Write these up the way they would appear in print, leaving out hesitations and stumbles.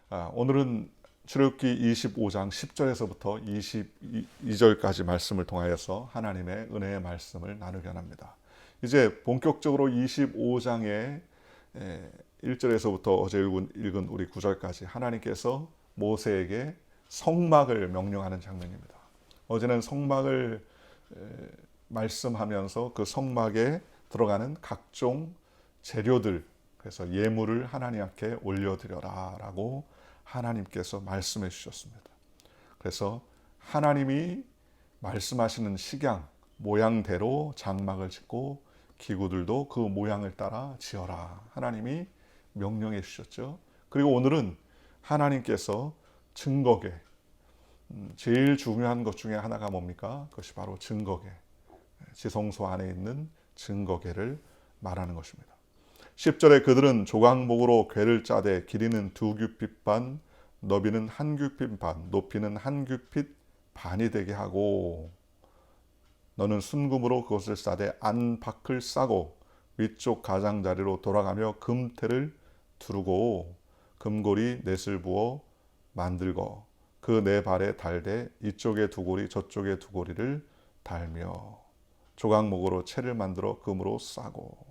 오늘은 출애굽기 25장 10절에서부터 22절까지 말씀을 통하여서 하나님의 은혜의 말씀을 나누게 합니다. 이제 본격적으로 25장의 1절에서부터 어제 읽은 우리 9절까지 하나님께서 모세에게 성막을 명령하는 장면입니다. 어제는 성막을 말씀하면서 그 성막에 들어가는 각종 재료들, 그래서 예물을 하나님 앞에 올려드려라 라고 하나님께서 말씀해 주셨습니다. 그래서 하나님이 말씀하시는 식양, 모양대로 장막을 짓고 기구들도 그 모양을 따라 지어라. 하나님이 명령해 주셨죠. 그리고 오늘은 하나님께서 증거계, 제일 중요한 것 중에 하나가 뭡니까? 그것이 바로 증거계, 지성소 안에 있는 증거계를 말하는 것입니다. 10절에 그들은 조각목으로 궤를 짜되 길이는 2규빗 반, 너비는 1규빗 반, 높이는 1규빗 반이 되게 하고 너는 순금으로 그것을 싸되 안팎을 싸고 위쪽 가장자리로 돌아가며 금태를 두르고 금고리 넷을 부어 만들고 그 네 발에 달되 이쪽에 두 고리 저쪽에 두 고리를 달며 조각목으로 채를 만들어 금으로 싸고.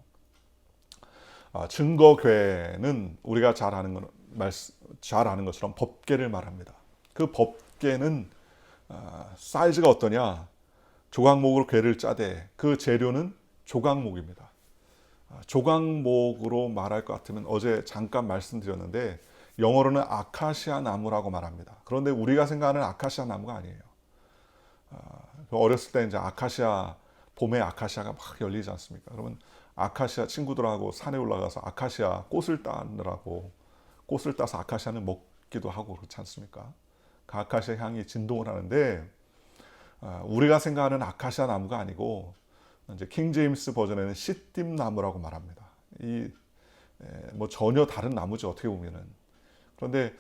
증거궤는 우리가 잘 아는 것처럼 법궤를 말합니다. 그 법궤는 사이즈가 어떠냐? 조각목으로 궤를 짜되 그 재료는 조각목입니다. 조각목으로 말할 것 같으면 어제 잠깐 말씀드렸는데 영어로는 아카시아 나무라고 말합니다. 그런데 우리가 생각하는 아카시아 나무가 아니에요. 어렸을 때 이제 봄에 아카시아가 막 열리지 않습니까? 그러면 아카시아 친구들하고 산에 올라가서 아카시아 꽃을 따느라고 꽃을 따서 아카시아는 먹기도 하고 그렇지 않습니까? 그 아카시아 향이 진동을 하는데 우리가 생각하는 아카시아 나무가 아니고 이제 킹 제임스 버전에는 시띠 나무라고 말합니다. 뭐 전혀 다른 나무죠, 어떻게 보면은. 그런데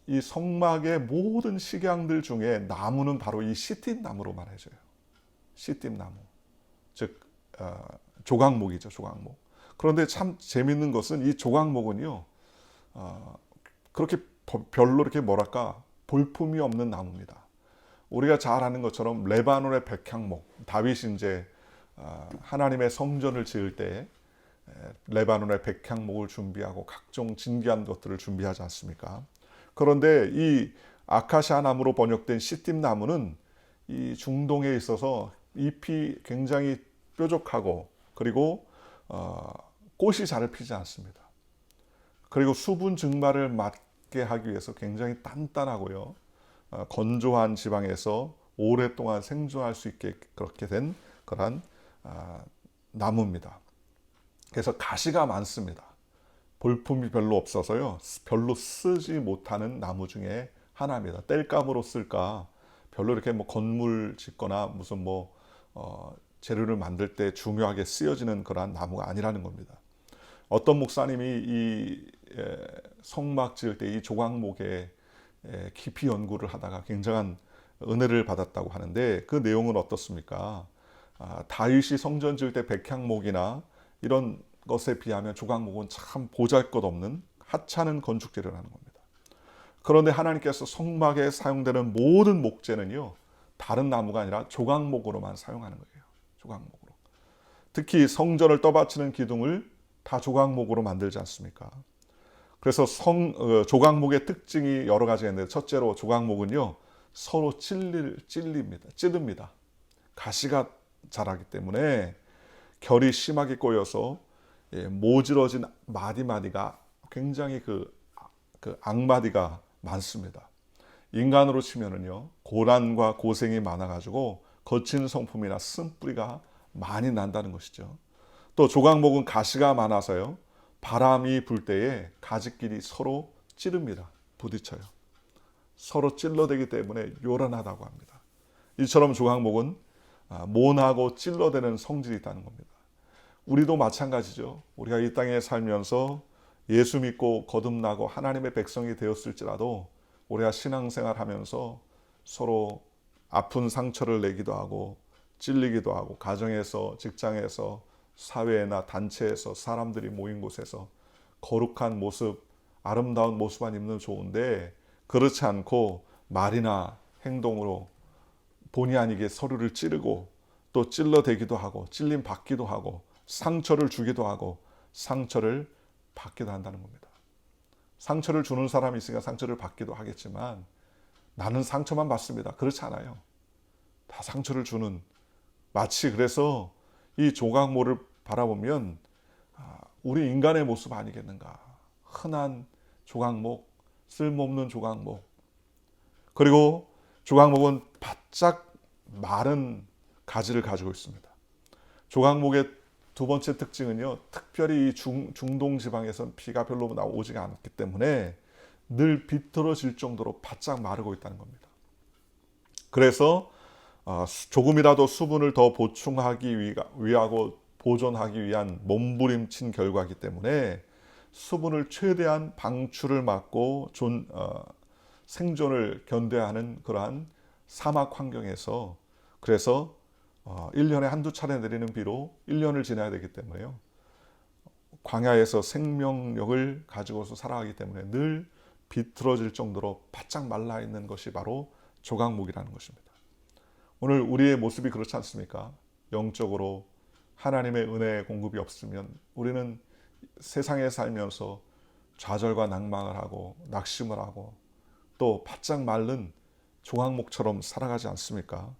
이 성막의 모든 식양들 중에 나무는 바로 이 시띠 나무로 말해져요. 시띠 나무, 즉 조각목이죠, 조각목. 그런데 참 재밌는 것은 이 조각목은요, 그렇게 별로 이렇게 뭐랄까 볼품이 없는 나무입니다. 우리가 잘 아는 것처럼 레바논의 백향목, 다윗이 이제 하나님의 성전을 지을 때 레바논의 백향목을 준비하고 각종 진귀한 것들을 준비하지 않습니까? 그런데 이 아카시아 나무로 번역된 시띠 나무는 이 중동에 있어서 잎이 굉장히 뾰족하고 그리고 꽃이 잘 피지 않습니다. 그리고 수분 증발을 막게 하기 위해서 굉장히 단단하고요. 건조한 지방에서 오랫동안 생존할 수 있게 그렇게 된 그런 나무입니다. 그래서 가시가 많습니다. 볼품이 별로 없어서요. 별로 쓰지 못하는 나무 중에 하나입니다. 땔감으로 쓸까 별로 이렇게 뭐 건물 짓거나 무슨 재료를 만들 때 중요하게 쓰여지는 그러한 나무가 아니라는 겁니다. 어떤 목사님이 이 성막 지을 때 이 조각목에 깊이 연구를 하다가 굉장한 은혜를 받았다고 하는데 그 내용은 어떻습니까? 다윗이 성전 지을 때 백향목이나 이런 것에 비하면 조각목은 참 보잘것없는 하찮은 건축 재료라는 겁니다. 그런데 하나님께서 성막에 사용되는 모든 목재는요, 다른 나무가 아니라 조각목으로만 사용하는 거예요. 조각목으로. 특히 성전을 떠받치는 기둥을 다 조각목으로 만들지 않습니까? 그래서 조각목의 특징이 여러 가지가 있는데 첫째로 조각목은요, 서로 찌릅니다. 가시가 자라기 때문에 결이 심하게 꼬여서 모질어진 마디마디가 굉장히 그 앙마디가 많습니다. 인간으로 치면은요, 고난과 고생이 많아가지고 거친 성품이나 쓴뿌리가 많이 난다는 것이죠. 또 조각목은 가시가 많아서요, 바람이 불 때에 가지끼리 서로 찌릅니다. 부딪혀요. 서로 찔러대기 때문에 요란하다고 합니다. 이처럼 조각목은 모나고 찔러대는 성질이 있다는 겁니다. 우리도 마찬가지죠. 우리가 이 땅에 살면서 예수 믿고 거듭나고 하나님의 백성이 되었을지라도 우리가 신앙생활 하면서 서로 아픈 상처를 내기도 하고 찔리기도 하고 가정에서, 직장에서, 사회나 단체에서, 사람들이 모인 곳에서 거룩한 모습 아름다운 모습만 입는 좋은데 그렇지 않고 말이나 행동으로 본의 아니게 서로를 찌르고 또 찔러대기도 하고 찔림 받기도 하고 상처를 주기도 하고 상처를 받기도 한다는 겁니다. 상처를 주는 사람이 있으니까 상처를 받기도 하겠지만 나는 상처만 받습니다. 그렇지 않아요. 다 상처를 주는, 마치 그래서 이 조각모를 바라보면 우리 인간의 모습 아니겠는가. 흔한 조각목, 쓸모없는 조각목. 그리고 조각목은 바짝 마른 가지를 가지고 있습니다. 조각목의 두 번째 특징은요, 특별히 이 중동 지방에선 비가 별로 나오지가 않기 때문에 늘 비틀어질 정도로 바짝 마르고 있다는 겁니다. 그래서 조금이라도 수분을 더 보충하기 위하고 보존하기 위한 몸부림친 결과이기 때문에 수분을 최대한 방출을 막고 생존을 견뎌야 하는 그러한 사막 환경에서, 그래서 1년에 한두 차례 내리는 비로 1년을 지나야 되기 때문에요. 광야에서 생명력을 가지고서 살아가기 때문에 늘 비틀어질 정도로 바짝 말라있는 것이 바로 조각목이라는 것입니다. 오늘 우리의 모습이 그렇지 않습니까? 영적으로 하나님의 은혜의 공급이 없으면 우리는 세상에 살면서 좌절과 낭망을 하고 낙심을 하고 또 바짝 마른 조각목처럼 살아가지 않습니까?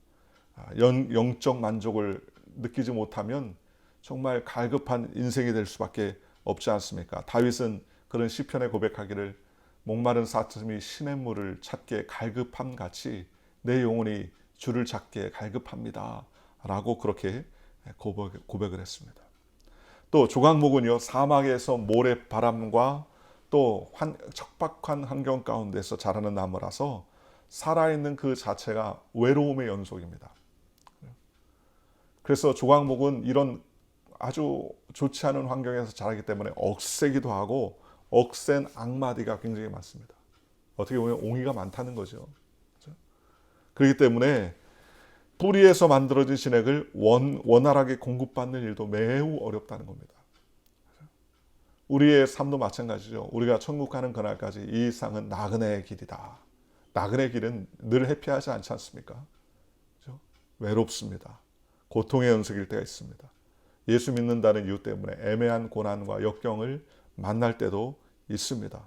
영적 만족을 느끼지 못하면 정말 갈급한 인생이 될 수밖에 없지 않습니까? 다윗은 그런 시편에 고백하기를 목마른 사슴이 시냇물을 찾기에 갈급함 같이 내 영혼이 주를 찾기에 갈급합니다 라고 그렇게 고백을 했습니다. 또 조각목은요, 사막에서 모래바람과 또 척박한 환경 가운데서 자라는 나무라서 살아있는 그 자체가 외로움의 연속입니다. 그래서 조각목은 이런 아주 좋지 않은 환경에서 자라기 때문에 억세기도 하고 억센 악마디가 굉장히 많습니다. 어떻게 보면 옹의가 많다는 거죠. 그렇죠? 그렇기 때문에 뿌리에서 만들어진 진액을 원활하게 공급받는 일도 매우 어렵다는 겁니다. 우리의 삶도 마찬가지죠. 우리가 천국 가는 그날까지 이 세상은 나그네의 길이다. 나그네의 길은 늘 해피하지 않지 않습니까? 그렇죠? 외롭습니다. 고통의 연속일 때가 있습니다. 예수 믿는다는 이유 때문에 애매한 고난과 역경을 만날 때도 있습니다.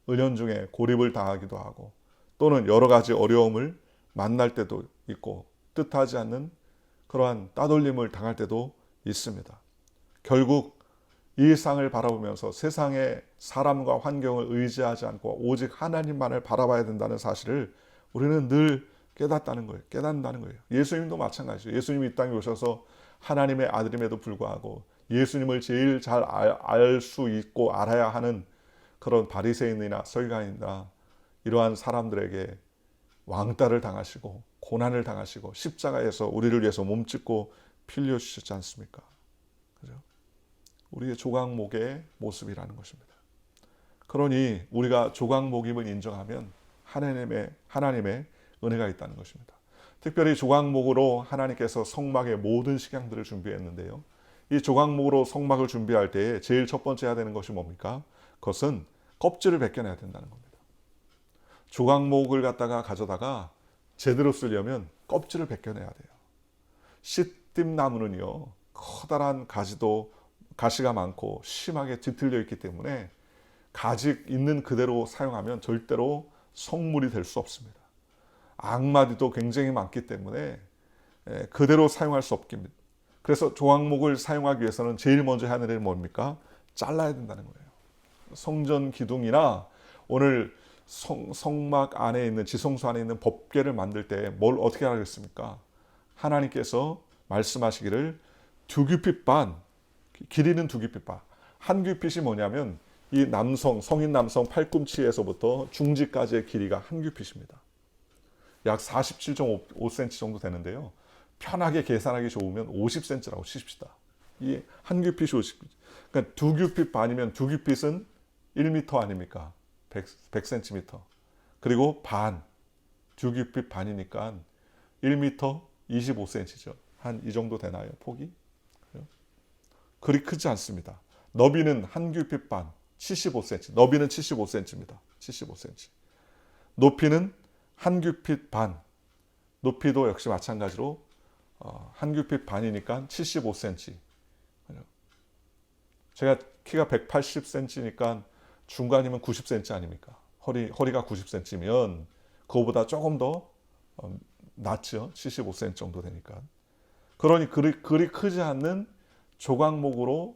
은연중에 고립을 당하기도 하고 또는 여러 가지 어려움을 만날 때도 있고 뜻하지 않는 그러한 따돌림을 당할 때도 있습니다. 결국 이 세상을 바라보면서 세상의 사람과 환경을 의지하지 않고 오직 하나님만을 바라봐야 된다는 사실을 우리는 늘 깨닫는다는 거예요. 예수님도 마찬가지죠. 예수님이 이 땅에 오셔서 하나님의 아들임에도 불구하고 예수님을 제일 잘 알 수 있고 알아야 하는 그런 바리새인이나 서기관이나 이러한 사람들에게 왕따를 당하시고 고난을 당하시고 십자가에서 우리를 위해서 몸짓고 피 흘려주셨지 않습니까? 그죠? 우리의 조각목의 모습이라는 것입니다. 그러니 우리가 조각목임을 인정하면 하나님의 은혜가 있다는 것입니다. 특별히 조각목으로 하나님께서 성막의 모든 식양들을 준비했는데요. 이 조각목으로 성막을 준비할 때에 제일 첫 번째 해야 되는 것이 뭡니까? 그것은 껍질을 벗겨내야 된다는 겁니다. 조각목을 갖다가 가져다가 제대로 쓰려면 껍질을 벗겨내야 돼요. 시띠나무는요, 커다란 가시가 많고 심하게 뒤틀려 있기 때문에 가지 있는 그대로 사용하면 절대로 성물이 될 수 없습니다. 악마디도 굉장히 많기 때문에 그대로 사용할 수 없습니다. 그래서 조각목을 사용하기 위해서는 제일 먼저 해야 하는 일은 뭡니까? 잘라야 된다는 거예요. 성전 기둥이나 오늘 성막 안에 있는 지성소 안에 있는 법궤를 만들 때 뭘 어떻게 하겠습니까? 하나님께서 말씀하시기를 2규핏 반, 길이는 2규핏 반. 한 규핏이 뭐냐면 이 성인 남성 팔꿈치에서부터 중지까지의 길이가 한 규핏입니다. 약 47.5cm 정도 되는데요. 편하게 계산하기 좋으면 50cm라고 치십시다. 이 한 규핏이 50cm. 그러니까 2규핏 반이면 2규핏은 1m 아닙니까? 100cm. 그리고 반, 2규핏 반이니까 1m 25cm죠. 한 이 정도 되나요? 폭이? 그리 크지 않습니다. 너비는 한 규핏 반, 75cm. 너비는 75cm입니다. 75cm. 높이는 한 규핏 반. 높이도 역시 마찬가지로 한 규핏 반이니까 75cm. 제가 키가 180cm니까 중간이면 90cm 아닙니까? 허리가 90cm면 그거보다 조금 더 낮죠. 75cm 정도 되니까. 그러니 그리 크지 않는 조각목으로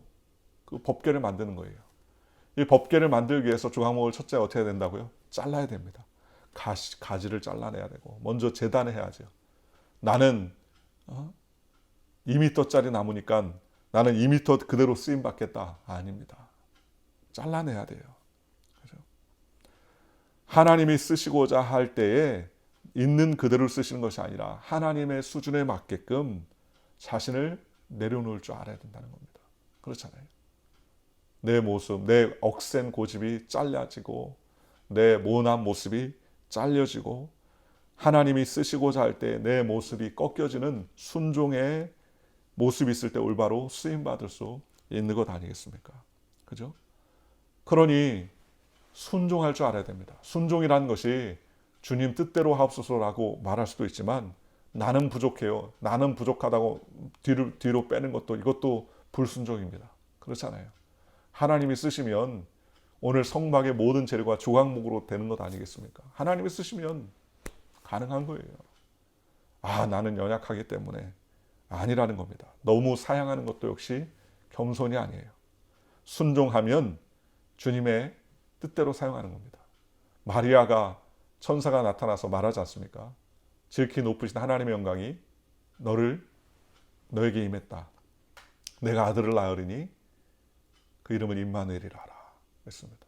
그 법궤를 만드는 거예요. 이 법궤를 만들기 위해서 조각목을 첫째 어떻게 해야 된다고요? 잘라야 됩니다. 가지를 잘라내야 되고 먼저 재단을 해야죠. 나는 2m짜리 나무니까 나는 2m 그대로 쓰임 받겠다. 아닙니다. 잘라내야 돼요. 그죠? 하나님이 쓰시고자 할 때에 있는 그대로 쓰시는 것이 아니라 하나님의 수준에 맞게끔 자신을 내려놓을 줄 알아야 된다는 겁니다. 그렇잖아요. 내 모습, 내 억센 고집이 잘라지고 내 모난 모습이 잘려지고 하나님이 쓰시고자 할 때 내 모습이 꺾여지는 순종의 모습이 있을 때 올바로 쓰임받을 수 있는 것 아니겠습니까? 그죠? 그러니 순종할 줄 알아야 됩니다. 순종이라는 것이 주님 뜻대로 하옵소서라고 말할 수도 있지만 나는 부족해요. 나는 부족하다고 뒤로 빼는 것도 이것도 불순종입니다. 그렇잖아요. 하나님이 쓰시면 오늘 성막의 모든 재료가 조각목으로 되는 것 아니겠습니까? 하나님이 쓰시면 가능한 거예요. 나는 연약하기 때문에 아니라는 겁니다. 너무 사양하는 것도 역시 겸손이 아니에요. 순종하면 주님의 뜻대로 사용하는 겁니다. 마리아가 천사가 나타나서 말하지 않습니까? 지극히 높으신 하나님의 영광이 너에게 임했다. 내가 아들을 낳으리니 그 이름은 임마누엘이라 하라 했습니다.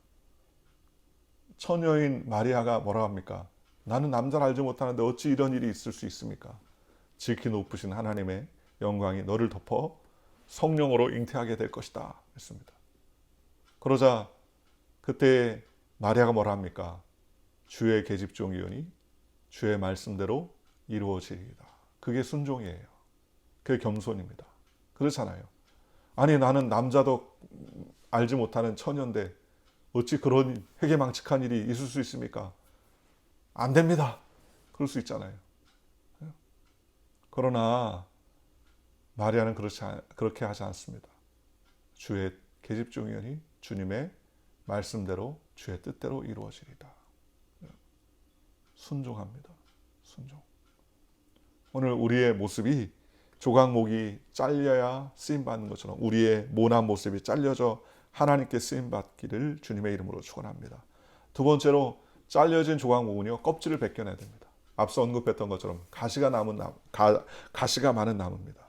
처녀인 마리아가 뭐라 합니까? 나는 남자를 알지 못하는데 어찌 이런 일이 있을 수 있습니까? 지극히 높으신 하나님의 영광이 너를 덮어 성령으로 잉태하게 될 것이다 했습니다. 그러자 그때 마리아가 뭐라 합니까? 주의 계집종이오니 주의 말씀대로 이루어지리이다. 그게 순종이에요. 그게 겸손입니다. 그렇잖아요. 아니 나는 남자도 알지 못하는 처녀인데 어찌 그런 회개망측한 일이 있을 수 있습니까? 안 됩니다. 그럴 수 있잖아요. 그러나 마리아는 그렇게 하지 않습니다. 주의 계집종이오니 주님의 말씀대로 주의 뜻대로 이루어지리다. 순종합니다. 순종. 오늘 우리의 모습이 조각목이 잘려야 쓰임받는 것처럼 우리의 모난 모습이 잘려져 하나님께 쓰임받기를 주님의 이름으로 축원합니다. 두 번째로 잘려진 조각목은요, 껍질을 벗겨내야 됩니다. 앞서 언급했던 것처럼 가시가 많은 나무입니다.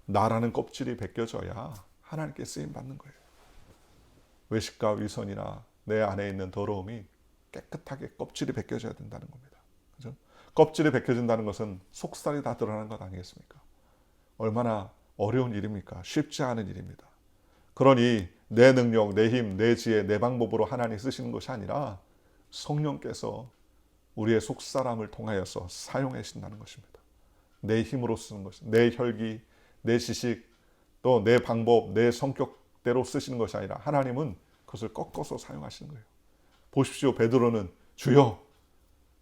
나라는 껍질이 벗겨져야 하나님께 쓰임받는 거예요. 외식과 위선이나 내 안에 있는 더러움이 깨끗하게 껍질이 벗겨져야 된다는 겁니다. 그죠? 껍질이 벗겨진다는 것은 속살이 다 드러나는 것 아니겠습니까? 얼마나 어려운 일입니까? 쉽지 않은 일입니다. 그러니 내 능력, 내 힘, 내 지혜, 내 방법으로 하나님 쓰시는 것이 아니라 성령께서 우리의 속사람을 통하여서 사용하신다는 것입니다. 내 힘으로 쓰는 것이, 내 혈기, 내 지식, 또 내 방법, 내 성격대로 쓰시는 것이 아니라 하나님은 그것을 꺾어서 사용하시는 거예요. 보십시오. 베드로는 주여,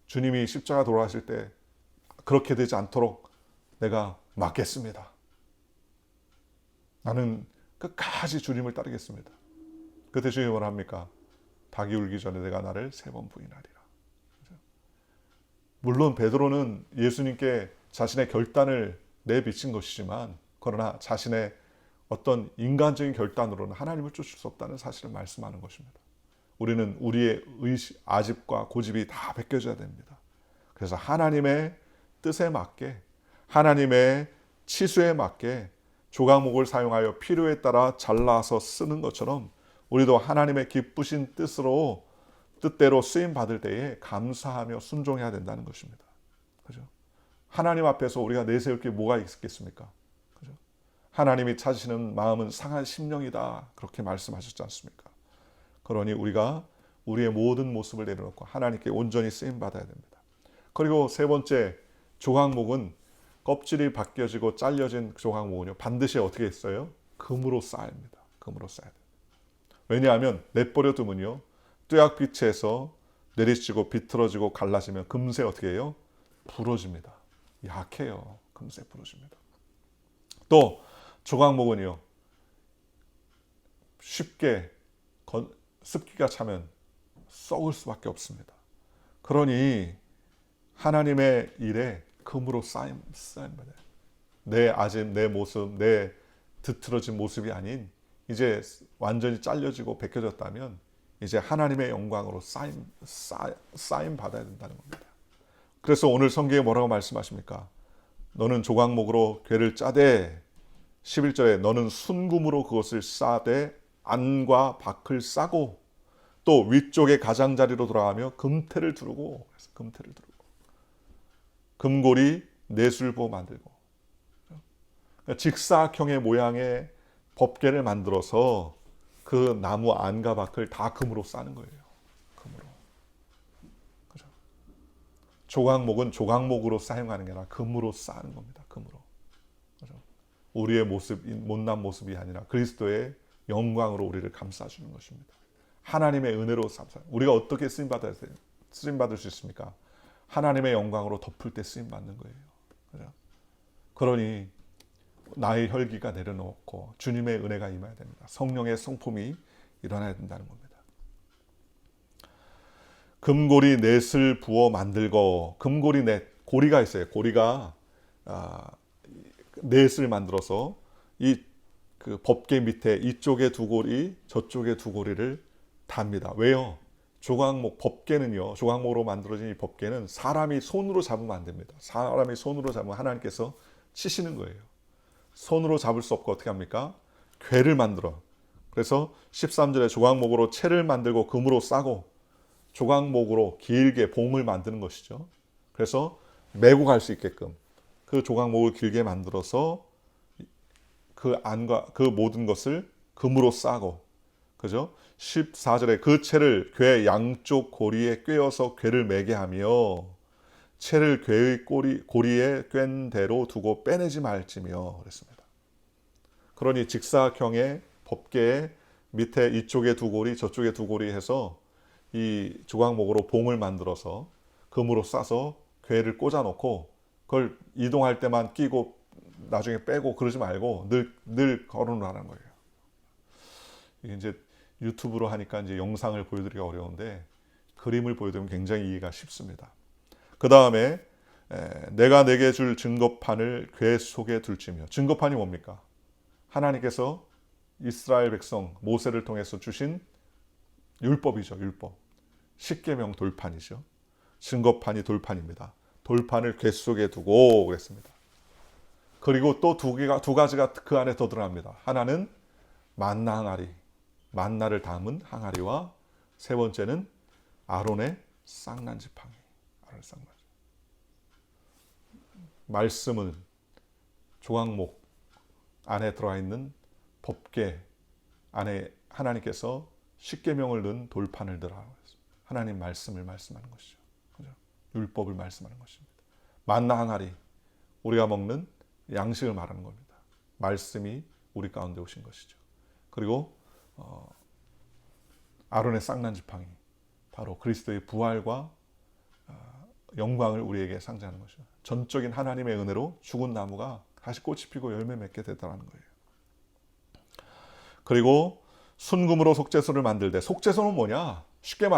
주님이 십자가 돌아가실 때 그렇게 되지 않도록 내가 막겠습니다. 나는 끝까지 주님을 따르겠습니다. 그때 주님이 뭐라 합니까? 닭이 울기 전에 내가 나를 3번 부인하리라. 물론 베드로는 예수님께 자신의 결단을 내비친 것이지만 그러나 자신의 어떤 인간적인 결단으로는 하나님을 쫓을 수 없다는 사실을 말씀하는 것입니다. 우리는 우리의 아집과 고집이 다 벗겨져야 됩니다. 그래서 하나님의 뜻에 맞게, 하나님의 치수에 맞게 조각목을 사용하여 필요에 따라 잘라서 쓰는 것처럼 우리도 하나님의 기쁘신 뜻대로 쓰임 받을 때에 감사하며 순종해야 된다는 것입니다. 그죠? 하나님 앞에서 우리가 내세울 게 뭐가 있겠습니까? 그죠? 하나님이 찾으시는 마음은 상한 심령이다. 그렇게 말씀하셨지 않습니까? 그러니 우리가 우리의 모든 모습을 내려놓고 하나님께 온전히 쓰임 받아야 됩니다. 그리고 세 번째, 조각목은 껍질이 벗겨지고 잘려진 조각목은요, 반드시 어떻게 했어요? 금으로 쌓아야 합니다. 금으로 쌓아야 돼요. 왜냐하면 내버려 두면요, 뙤약빛에서 내리치고 비틀어지고 갈라지면 금세 어떻게 해요? 부러집니다. 약해요. 금세 부러집니다. 또 조각목은요, 쉽게 습기가 차면 썩을 수밖에 없습니다. 그러니 하나님의 일에 금으로 쌓임 받아요. 내 아집, 내 모습, 내 뒤틀어진 모습이 아닌 이제 완전히 잘려지고 벗겨졌다면 이제 하나님의 영광으로 쌓임 받아야 된다는 겁니다. 그래서 오늘 성경에 뭐라고 말씀하십니까? 너는 조각목으로 궤를 짜되, 11절에 너는 순금으로 그것을 싸되 안과 박을 싸고 또 위쪽에 가장자리로 돌아가며 금태를 두르고, 금태를 두르고 금고리 넷을 부어 만들고, 직사각형의 모양의 법궤를 만들어서 그 나무 안과 밖을 다 금으로 싸는 거예요. 금으로. 그죠? 조각목은 조각목으로 사용하는 게 아니라 금으로 싸는 겁니다. 금으로. 그죠? 우리의 모습, 못난 모습이 아니라 그리스도의 영광으로 우리를 감싸주는 것입니다. 하나님의 은혜로 우리가 어떻게 쓰임 받을 수 있습니까? 하나님의 영광으로 덮을 때 쓰임 받는 거예요. 그죠? 그러니 나의 혈기가 내려놓고 주님의 은혜가 임해야 됩니다. 성령의 성품이 일어나야 된다는 겁니다. 금고리 넷을 부어 만들고, 금고리 넷, 고리가 있어요. 고리가 넷을 만들어서 그 법궤 밑에 이쪽에 두 고리, 저쪽에 두 고리를 답니다. 왜요? 조각목, 법궤는요, 조각목으로 만들어진 이 법궤는 사람이 손으로 잡으면 안 됩니다. 사람이 손으로 잡으면 하나님께서 치시는 거예요. 손으로 잡을 수 없고 어떻게 합니까? 궤를 만들어. 그래서 13절에 조각목으로 채를 만들고 금으로 싸고, 조각목으로 길게 봉을 만드는 것이죠. 그래서 메고 갈 수 있게끔 그 조각목을 길게 만들어서 그 안과 그 모든 것을 금으로 싸고, 그죠? 14절에 그 채를 궤 양쪽 고리에 꿰어서 궤를 매게 하며 채를 궤의 고리에 꿰은 대로 두고 빼내지 말지며 그랬습니다. 그러니 직사각형의 법궤 밑에 이쪽에 두 고리 저쪽에 두 고리 해서 이 조각목으로 봉을 만들어서 금으로 싸서 궤를 꽂아놓고 그걸 이동할 때만 끼고 나중에 빼고 그러지 말고 늘 걸어놓으라는 거예요. 이게 이제 유튜브로 하니까 이제 영상을 보여드리기가 어려운데 그림을 보여드리면 굉장히 이해가 쉽습니다. 그 다음에 내가 내게 줄 증거판을 궤 속에 둘지며, 증거판이 뭡니까? 하나님께서 이스라엘 백성 모세를 통해서 주신 율법이죠. 율법. 십계명 돌판이죠. 증거판이 돌판입니다. 돌판을 궤 속에 두고 그랬습니다. 그리고 또 두 가지가 그 안에 더 들어갑니다. 하나는 만나 항아리, 만나를 담은 항아리와 세 번째는 아론의 쌍난 지팡이. 말씀은 조각목 안에 들어와 있는 법궤 안에 하나님께서 십계명을 넣은 돌판을 들어라. 하나님 말씀을 말씀하는 것이죠. 그죠? 율법을 말씀하는 것입니다. 만나 항아리, 우리가 먹는 양식을 말하는 겁니다. 말씀이 우리 가운데 오신 것이죠. 그리고 아론의 쌍난 지팡이, 바로 그리스도의 부활과 영광을 우리에게 상징하는 것이죠. 전적인 하나님의 은혜로 죽은 나무가 다시 꽃이 피고 열매 맺게 되더라는 거예요. 그리고 순금으로 속죄소를 만들 때, 속죄소는 뭐냐? 쉽게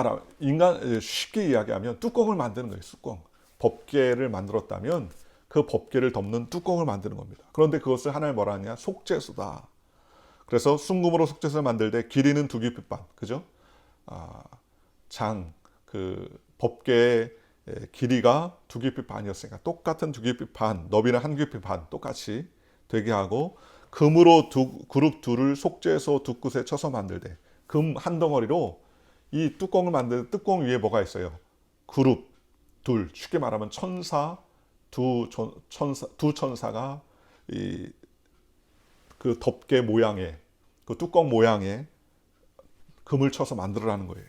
이야기하면 뚜껑을 만드는 거예요. 뚜껑. 법궤를 만들었다면 그 법궤를 덮는 뚜껑을 만드는 겁니다. 그런데 그것을 하나님 뭐라 하냐? 속죄소다. 그래서 순금으로 속죄소를 만들 때 길이는 2규빗반, 그죠? 그 법궤의 길이가 2규빗 반이었으니까 똑같은 2규빗 반, 너비는 1규빗 반 똑같이 되게 하고, 금으로 그룹 둘을 속죄소 두 끝에 쳐서 만들 때, 금 한 덩어리로 이 뚜껑을 만들 때 뚜껑 위에 뭐가 있어요? 그룹 둘, 쉽게 말하면 두 천사가 그 덮개 모양의, 그 뚜껑 모양의 금을 쳐서 만들어라는 거예요.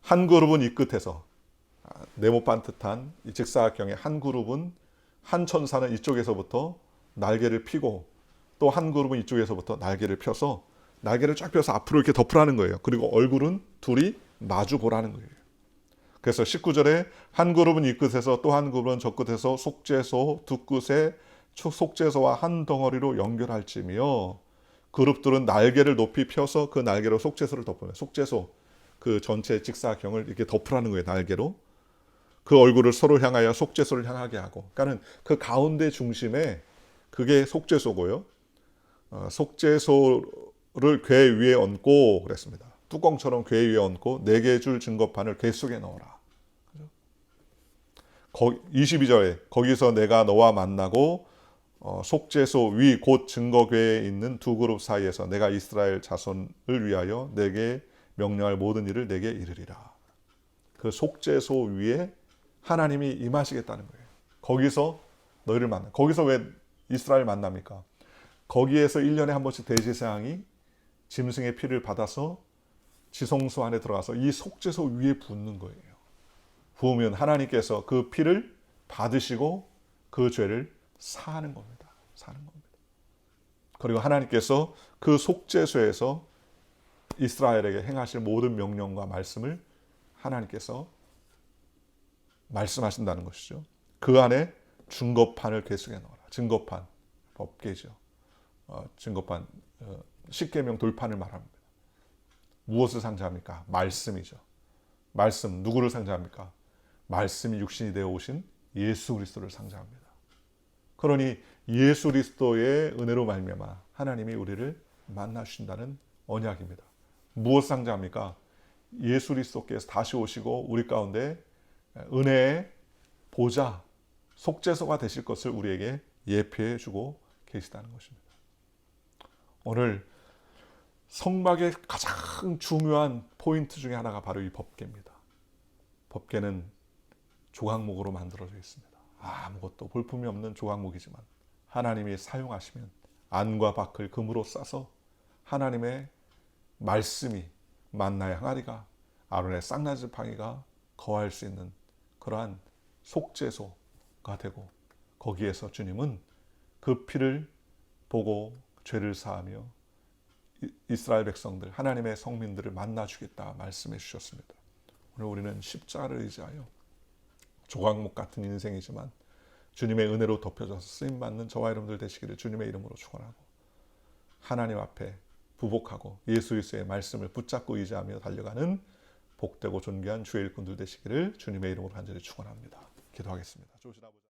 한 그룹은 이 끝에서, 네모 반듯한 이 직사각형의 한 그룹은, 한 천사는 이쪽에서부터 날개를 펴고 또 한 그룹은 이쪽에서부터 날개를 펴서 날개를 쫙 펴서 앞으로 이렇게 덮으라는 거예요. 그리고 얼굴은 둘이 마주 보라는 거예요. 그래서 19절에 한 그룹은 이 끝에서 또 한 그룹은 저 끝에서 속죄소 두 끝에 속죄소와 한 덩어리로 연결할지며 그룹들은 날개를 높이 펴서 그 날개로 속죄소를 덮어요. 속죄소 그 전체 직사경을 이렇게 덮으라는 거예요. 날개로. 그 얼굴을 서로 향하여 속죄소를 향하게 하고. 그러니까는 그 가운데 중심에 그게 속죄소고요. 속죄소를 궤 위에 얹고 그랬습니다. 뚜껑처럼 궤 위에 얹고 4개 줄 증거판을 궤 속에 넣어라. 22절에 거기서 내가 너와 만나고 속죄소 위 곧 증거궤에 있는 두 그룹 사이에서 내가 이스라엘 자손을 위하여 내게 명령할 모든 일을 내게 이르리라. 그 속죄소 위에 하나님이 임하시겠다는 거예요. 거기서 너희를 만나. 거기서 왜 이스라엘 만납니까? 거기에서 1년에 한 번씩 대제사장이 짐승의 피를 받아서 지성소 안에 들어가서 이 속죄소 위에 붓는 거예요. 부으면 하나님께서 그 피를 받으시고 그 죄를 사하는 겁니다. 사는 겁니다. 그리고 하나님께서 그 속죄소에서 이스라엘에게 행하실 모든 명령과 말씀을 하나님께서 말씀하신다는 것이죠. 그 안에 증거판을 궤 속에 넣어라. 증거판, 법궤죠. 증거판, 십계명 돌판을 말합니다. 무엇을 상징합니까? 말씀이죠. 말씀, 누구를 상징합니까? 말씀이 육신이 되어 오신 예수 그리스도를 상징합니다. 그러니 예수 그리스도의 은혜로 말미암아 하나님이 우리를 만나 주신다는 언약입니다. 무엇을 상징합니까? 예수 그리스도께서 다시 오시고 우리 가운데 은혜의 보좌, 속죄소가 되실 것을 우리에게 예표해 주고 계시다는 것입니다. 오늘 성막의 가장 중요한 포인트 중에 하나가 바로 이 법궤입니다. 법궤는 조각목으로 만들어져 있습니다. 아무것도 볼품이 없는 조각목이지만 하나님이 사용하시면 안과 밖을 금으로 싸서 하나님의 말씀이 만나의 항아리가 아론의 쌍나지팡이가 거할 수 있는 그러한 속죄소가 되고 거기에서 주님은 그 피를 보고 죄를 사하며 이스라엘 백성들, 하나님의 성민들을 만나주겠다 말씀해 주셨습니다. 오늘 우리는 십자가를 의지하여 조각목 같은 인생이지만 주님의 은혜로 덮여져서 쓰임받는 저와 여러분들 되시기를 주님의 이름으로 축원하고 하나님 앞에 부복하고 예수 그리스도의 말씀을 붙잡고 의지하며 달려가는 복되고 존귀한 주의 일꾼들 되시기를 주님의 이름으로 간절히 축원합니다. 기도하겠습니다. 좋으신 아버지.